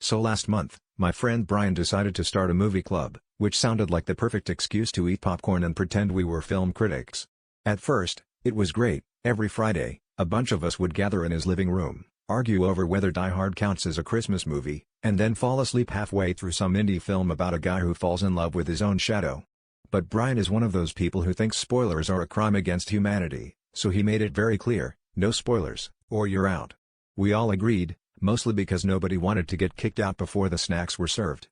So last month, my friend Brian decided to start a movie club, which sounded like the perfect excuse to eat popcorn and pretend we were film critics. At first, it was great. Every Friday, a bunch of us would gather in his living room, argue over whether Die Hard counts as a Christmas movie, and then fall asleep halfway through some indie film about a guy who falls in love with his own shadow. But Brian is one of those people who thinks spoilers are a crime against humanity, so he made it very clear, no spoilers, or you're out. We all agreed, mostly because nobody wanted to get kicked out before the snacks were served.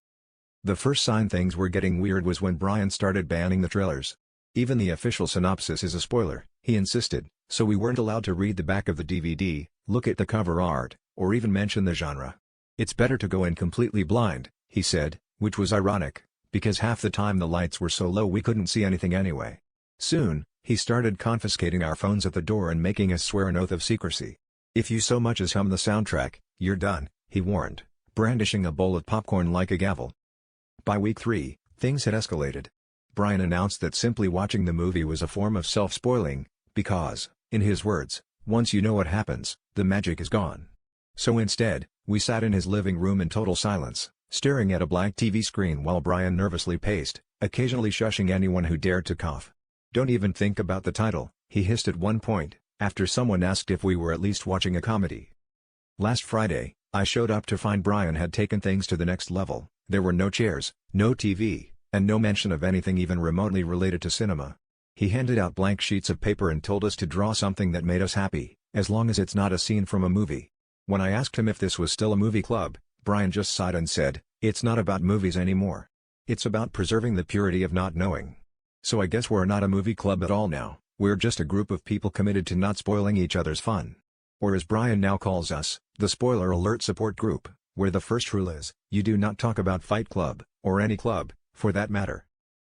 The first sign things were getting weird was when Brian started banning the trailers. Even the official synopsis is a spoiler, he insisted, so we weren't allowed to read the back of the DVD, look at the cover art, or even mention the genre. It's better to go in completely blind, he said, which was ironic, because half the time the lights were so low we couldn't see anything anyway. Soon, he started confiscating our phones at the door and making us swear an oath of secrecy. If you so much as hum the soundtrack, you're done, he warned, brandishing a bowl of popcorn like a gavel. By week 3, things had escalated. Brian announced that simply watching the movie was a form of self-spoiling, because, in his words, once you know what happens, the magic is gone. So instead, we sat in his living room in total silence, staring at a blank TV screen while Brian nervously paced, occasionally shushing anyone who dared to cough. Don't even think about the title, he hissed at one point, after someone asked if we were at least watching a comedy. Last Friday, I showed up to find Brian had taken things to the next level. There were no chairs, no TV, and no mention of anything even remotely related to cinema. He handed out blank sheets of paper and told us to draw something that made us happy, as long as it's not a scene from a movie. When I asked him if this was still a movie club, Brian just sighed and said, "It's not about movies anymore. It's about preserving the purity of not knowing." So I guess we're not a movie club at all now, we're just a group of people committed to not spoiling each other's fun. Or as Brian now calls us, the Spoiler Alert Support Group, where the first rule is, you do not talk about Fight Club, or any club, for that matter.